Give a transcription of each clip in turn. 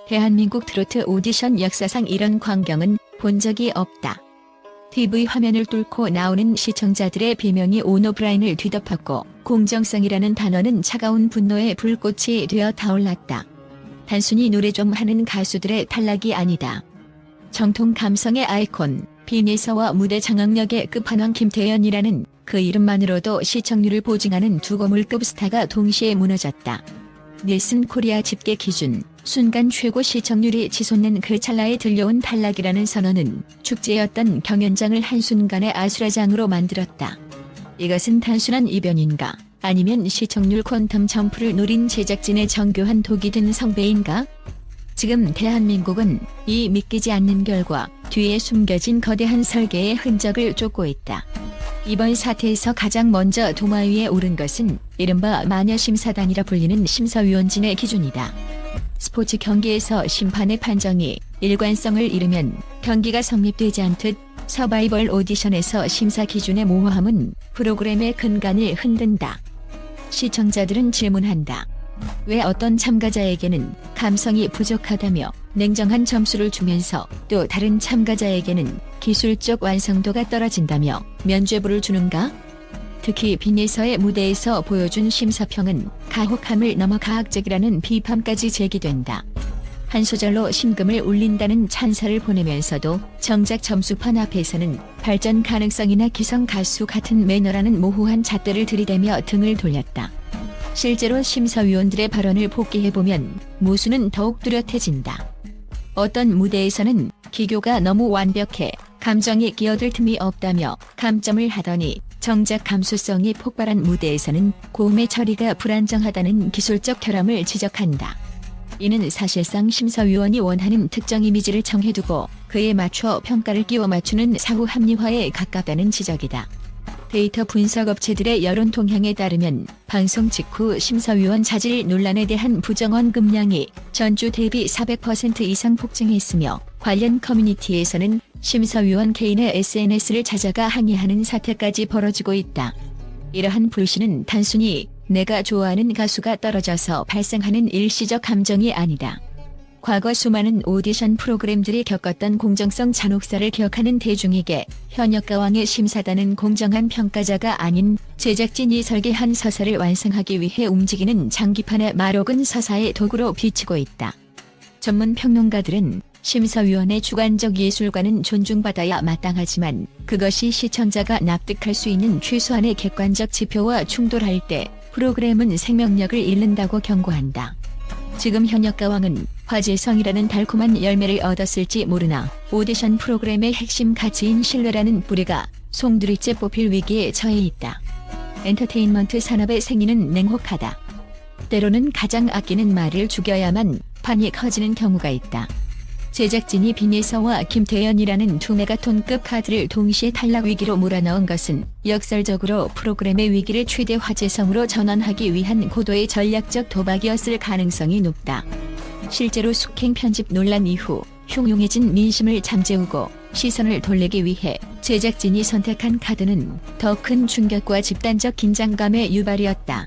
대한민국 트로트 오디션 역사상 이런 광경은 본 적이 없다. TV 화면을 뚫고 나오는 시청자들의 비명이 온 오프라인을 뒤덮었고 공정성이라는 단어는 차가운 분노의 불꽃이 되어 타올랐다. 단순히 노래 좀 하는 가수들의 탈락이 아니다. 정통 감성의 아이콘, 빈예서와 무대 장악력의 끝판왕 김태연이라는 그 이름만으로도 시청률을 보증하는 두 고물급 스타가 동시에 무너졌다. 닐슨 코리아 집계 기준 순간 최고 시청률이 치솟는 그 찰나에 들려온 탈락이라는 선언은 축제였던 경연장을 한순간의 아수라장으로 만들었다. 이것은 단순한 이변인가? 아니면 시청률 퀀텀 점프를 노린 제작진의 정교한 독이 든 성배인가? 지금 대한민국은 이 믿기지 않는 결과 뒤에 숨겨진 거대한 설계의 흔적을 쫓고 있다. 이번 사태에서 가장 먼저 도마 위에 오른 것은 이른바 마녀심사단이라 불리는 심사위원진의 기준이다. 스포츠 경기에서 심판의 판정이 일관성을 잃으면 경기가 성립되지 않듯 서바이벌 오디션에서 심사 기준의 모호함은 프로그램의 근간을 흔든다. 시청자들은 질문한다. 왜 어떤 참가자에게는 감성이 부족하다며 냉정한 점수를 주면서 또 다른 참가자에게는 기술적 완성도가 떨어진다며 면죄부를 주는가? 특히 빈예서의 무대에서 보여준 심사평은 가혹함을 넘어 가학적이라는 비판까지 제기된다. 한 소절로 심금을 울린다는 찬사를 보내면서도 정작 점수판 앞에서는 발전 가능성이나 기성 가수 같은 매너라는 모호한 잣대를 들이대며 등을 돌렸다. 실제로 심사위원들의 발언을 복기해보면 모순은 더욱 뚜렷해진다. 어떤 무대에서는 기교가 너무 완벽해 감정이 끼어들 틈이 없다며 감점을 하더니 정작 감수성이 폭발한 무대에서는 고음의 처리가 불안정하다는 기술적 결함을 지적한다. 이는 사실상 심사위원이 원하는 특정 이미지를 정해두고 그에 맞춰 평가를 끼워 맞추는 사후 합리화에 가깝다는 지적이다. 데이터 분석 업체들의 여론 동향에 따르면 방송 직후 심사위원 자질 논란에 대한 부정 언급량이 전주 대비 400% 이상 폭증했으며 관련 커뮤니티에서는 심사위원 개인의 SNS를 찾아가 항의하는 사태까지 벌어지고 있다. 이러한 불신은 단순히 내가 좋아하는 가수가 떨어져서 발생하는 일시적 감정이 아니다. 과거 수많은 오디션 프로그램들이 겪었던 공정성 잔혹사를 기억하는 대중에게 현역가왕의 심사단은 공정한 평가자가 아닌 제작진이 설계한 서사를 완성하기 위해 움직이는 장기판의 말옥은 서사의 도구로 비치고 있다. 전문 평론가들은 심사위원의 주관적 예술관은 존중받아야 마땅하지만 그것이 시청자가 납득할 수 있는 최소한의 객관적 지표와 충돌할 때 프로그램은 생명력을 잃는다고 경고한다. 지금 현역가왕은 화제성이라는 달콤한 열매를 얻었을지 모르나 오디션 프로그램의 핵심 가치인 신뢰라는 뿌리가 송두리째 뽑힐 위기에 처해 있다. 엔터테인먼트 산업의 생리는 냉혹하다. 때로는 가장 아끼는 말을 죽여야만 판이 커지는 경우가 있다. 제작진이 빈예서와 김태연이라는 두 메가톤급 카드를 동시에 탈락 위기로 몰아넣은 것은 역설적으로 프로그램의 위기를 최대 화제성으로 전환하기 위한 고도의 전략적 도박이었을 가능성이 높다. 실제로 숙행 편집 논란 이후 흉흉해진 민심을 잠재우고 시선을 돌리기 위해 제작진이 선택한 카드는 더 큰 충격과 집단적 긴장감의 유발이었다.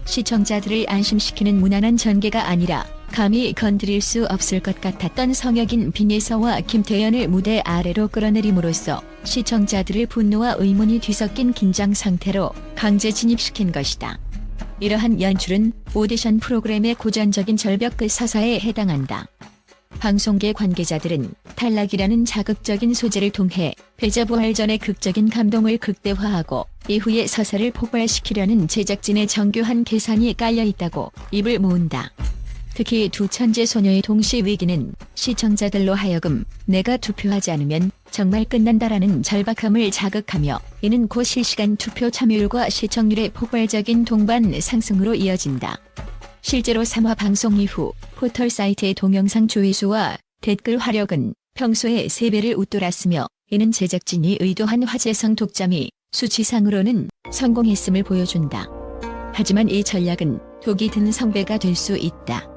시청자들을 안심시키는 무난한 전개가 아니라 감히 건드릴 수 없을 것 같았던 성역인 빈예서와 김태연을 무대 아래로 끌어내림으로써 시청자들을 분노와 의문이 뒤섞인 긴장 상태로 강제 진입시킨 것이다. 이러한 연출은 오디션 프로그램의 고전적인 절벽 그 서사에 해당한다. 방송계 관계자들은 탈락이라는 자극적인 소재를 통해 패자부활전의 극적인 감동을 극대화하고 이후에 서사를 폭발시키려는 제작진의 정교한 계산이 깔려있다고 입을 모은다. 특히 두 천재 소녀의 동시 위기는 시청자들로 하여금 내가 투표하지 않으면 정말 끝난다라는 절박함을 자극하며 이는 곧 실시간 투표 참여율과 시청률의 폭발적인 동반 상승으로 이어진다. 실제로 3화 방송 이후 포털 사이트의 동영상 조회수와 댓글 화력은 평소의 3배를 웃돌았으며 이는 제작진이 의도한 화제성 독점이 수치상으로는 성공했음을 보여준다. 하지만 이 전략은 독이 든 성배가 될 수 있다.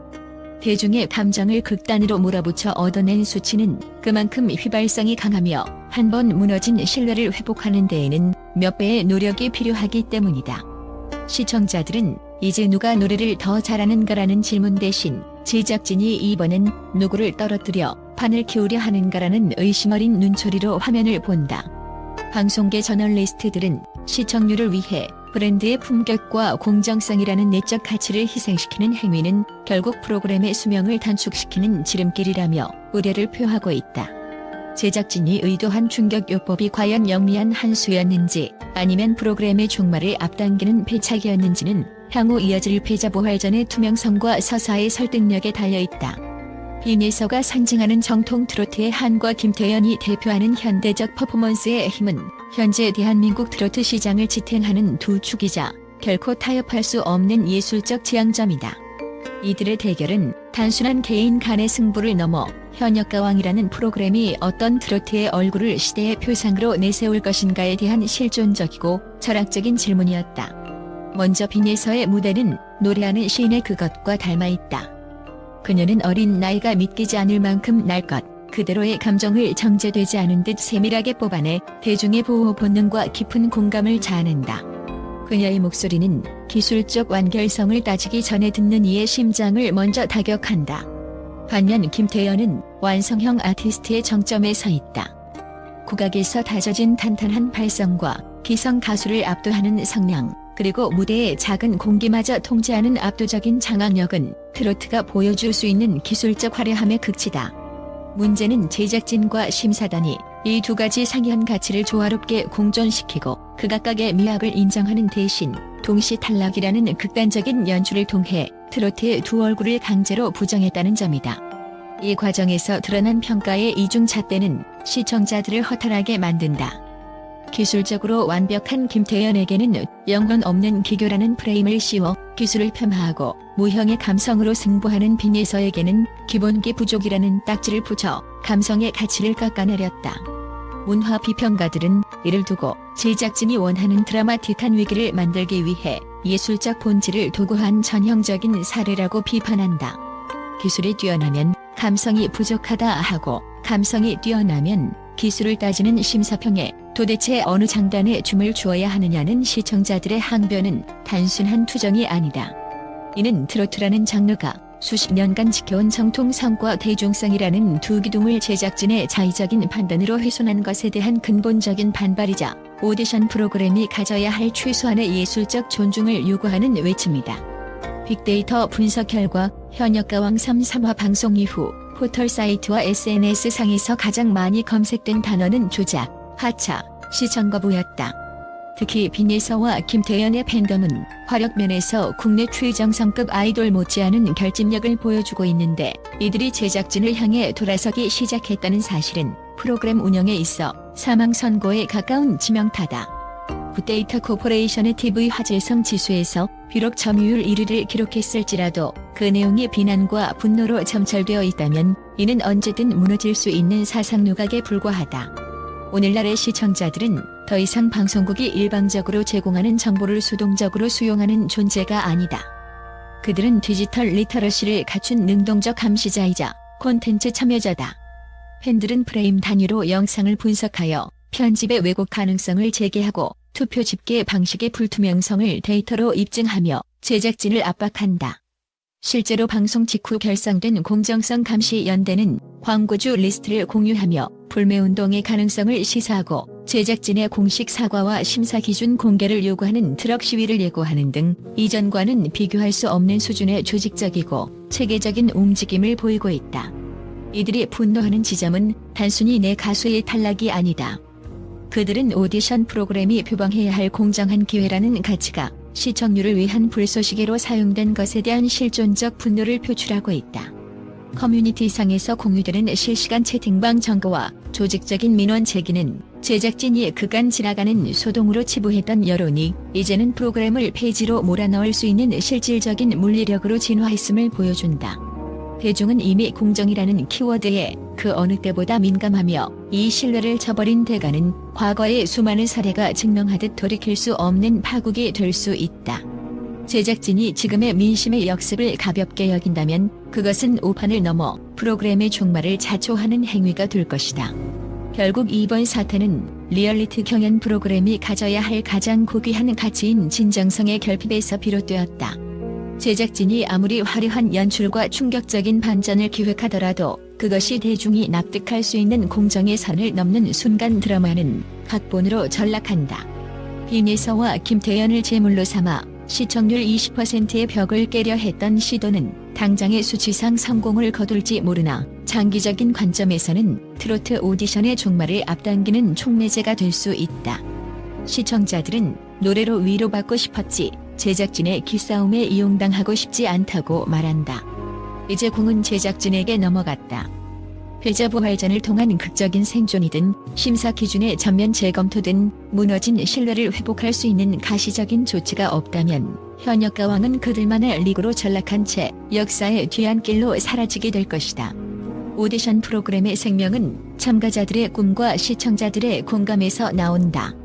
대중의 감정을 극단으로 몰아붙여 얻어낸 수치는 그만큼 휘발성이 강하며 한 번 무너진 신뢰를 회복하는 데에는 몇 배의 노력이 필요하기 때문이다. 시청자들은 이제 누가 노래를 더 잘하는가라는 질문 대신 제작진이 이번엔 누구를 떨어뜨려 판을 키우려 하는가라는 의심 어린 눈초리로 화면을 본다. 방송계 저널리스트들은 시청률을 위해 브랜드의 품격과 공정성이라는 내적 가치를 희생시키는 행위는 결국 프로그램의 수명을 단축시키는 지름길이라며 우려를 표하고 있다. 제작진이 의도한 충격요법이 과연 영리한 한 수였는지 아니면 프로그램의 종말을 앞당기는 패착이었는지는 향후 이어질 패자부활전의 투명성과 서사의 설득력에 달려있다. 빈예서가 상징하는 정통 트로트의 한과 김태연이 대표하는 현대적 퍼포먼스의 힘은 현재 대한민국 트로트 시장을 지탱하는 두 축이자 결코 타협할 수 없는 예술적 지향점이다. 이들의 대결은 단순한 개인 간의 승부를 넘어 현역가왕이라는 프로그램이 어떤 트로트의 얼굴을 시대의 표상으로 내세울 것인가에 대한 실존적이고 철학적인 질문이었다. 먼저 빈예서의 무대는 노래하는 시인의 그것과 닮아있다. 그녀는 어린 나이가 믿기지 않을 만큼 날 것 그대로의 감정을 정제되지 않은 듯 세밀하게 뽑아내 대중의 보호 본능과 깊은 공감을 자아낸다. 그녀의 목소리는 기술적 완결성을 따지기 전에 듣는 이의 심장을 먼저 타격한다. 반면 김태연은 완성형 아티스트의 정점에 서 있다. 국악에서 다져진 탄탄한 발성과 기성 가수를 압도하는 성량, 그리고 무대의 작은 공기마저 통제하는 압도적인 장악력은 트로트가 보여줄 수 있는 기술적 화려함의 극치다. 문제는 제작진과 심사단이 이 두 가지 상이한 가치를 조화롭게 공존시키고 극악각의 미학을 인정하는 대신 동시 탈락이라는 극단적인 연출을 통해 트로트의 두 얼굴을 강제로 부정했다는 점이다. 이 과정에서 드러난 평가의 이중잣대는 시청자들을 허탈하게 만든다. 기술적으로 완벽한 김태연에게는 영혼 없는 기교라는 프레임을 씌워 기술을 폄하하고 무형의 감성으로 승부하는 빈예서에게는 기본기 부족이라는 딱지를 붙여 감성의 가치를 깎아내렸다. 문화 비평가들은 이를 두고 제작진이 원하는 드라마틱한 위기를 만들기 위해 예술적 본질을 도구한 전형적인 사례라고 비판한다. 기술이 뛰어나면 감성이 부족하다 하고 감성이 뛰어나면 기술을 따지는 심사평에 도대체 어느 장단에 줌을 주어야 하느냐는 시청자들의 항변은 단순한 투정이 아니다. 이는 트로트라는 장르가 수십 년간 지켜온 정통성과 대중성이라는 두 기둥을 제작진의 자의적인 판단으로 훼손한 것에 대한 근본적인 반발이자 오디션 프로그램이 가져야 할 최소한의 예술적 존중을 요구하는 외침이다. 빅데이터 분석 결과 현역가왕 3화 방송 이후 포털 사이트와 SNS 상에서 가장 많이 검색된 단어는 조작, 하차, 시청 거부였다. 특히 빈예서와 김태연의 팬덤은 화력면에서 국내 최정성급 아이돌 못지않은 결집력을 보여주고 있는데 이들이 제작진을 향해 돌아서기 시작했다는 사실은 프로그램 운영에 있어 사망 선고에 가까운 치명타다. 굿데이터 코퍼레이션의 TV 화제성 지수에서 비록 점유율 1위를 기록했을지라도 그 내용이 비난과 분노로 점철되어 있다면 이는 언제든 무너질 수 있는 사상 누각에 불과하다. 오늘날의 시청자들은 더 이상 방송국이 일방적으로 제공하는 정보를 수동적으로 수용하는 존재가 아니다. 그들은 디지털 리터러시를 갖춘 능동적 감시자이자 콘텐츠 참여자다. 팬들은 프레임 단위로 영상을 분석하여 편집의 왜곡 가능성을 제기하고 투표 집계 방식의 불투명성을 데이터로 입증하며 제작진을 압박한다. 실제로 방송 직후 결성된 공정성 감시 연대는 광고주 리스트를 공유하며 불매운동의 가능성을 시사하고 제작진의 공식 사과와 심사 기준 공개를 요구하는 트럭 시위를 예고하는 등 이전과는 비교할 수 없는 수준의 조직적이고 체계적인 움직임을 보이고 있다. 이들이 분노하는 지점은 단순히 내 가수의 탈락이 아니다. 그들은 오디션 프로그램이 표방해야 할 공정한 기회라는 가치가 시청률을 위한 불쏘시개로 사용된 것에 대한 실존적 분노를 표출하고 있다. 커뮤니티상에서 공유되는 실시간 채팅방 정보와 조직적인 민원 제기는 제작진이 그간 지나가는 소동으로 치부했던 여론이 이제는 프로그램을 폐지로 몰아넣을 수 있는 실질적인 물리력으로 진화했음을 보여준다. 대중은 이미 공정이라는 키워드에 그 어느 때보다 민감하며 이 신뢰를 저버린 대가는 과거의 수많은 사례가 증명하듯 돌이킬 수 없는 파국이 될 수 있다. 제작진이 지금의 민심의 역습을 가볍게 여긴다면 그것은 오판을 넘어 프로그램의 종말을 자초하는 행위가 될 것이다. 결국 이번 사태는 리얼리티 경연 프로그램이 가져야 할 가장 고귀한 가치인 진정성의 결핍에서 비롯되었다. 제작진이 아무리 화려한 연출과 충격적인 반전을 기획하더라도 그것이 대중이 납득할 수 있는 공정의 선을 넘는 순간 드라마는 각본으로 전락한다. 빈예서와 김태연을 제물로 삼아 시청률 20%의 벽을 깨려 했던 시도는 당장의 수치상 성공을 거둘지 모르나 장기적인 관점에서는 트로트 오디션의 종말을 앞당기는 촉매제가 될 수 있다. 시청자들은 노래로 위로받고 싶었지 제작진의 기싸움에 이용당하고 싶지 않다고 말한다. 이제 공은 제작진에게 넘어갔다. 패자부활전을 통한 극적인 생존이든 심사 기준의 전면 재검토든 무너진 신뢰를 회복할 수 있는 가시적인 조치가 없다면 현역 가왕은 그들만의 리그로 전락한 채 역사의 뒤안길로 사라지게 될 것이다. 오디션 프로그램의 생명은 참가자들의 꿈과 시청자들의 공감에서 나온다.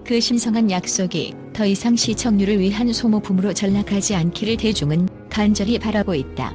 그 신성한 약속이 더 이상 시청률을 위한 소모품으로 전락하지 않기를 대중은 간절히 바라고 있다.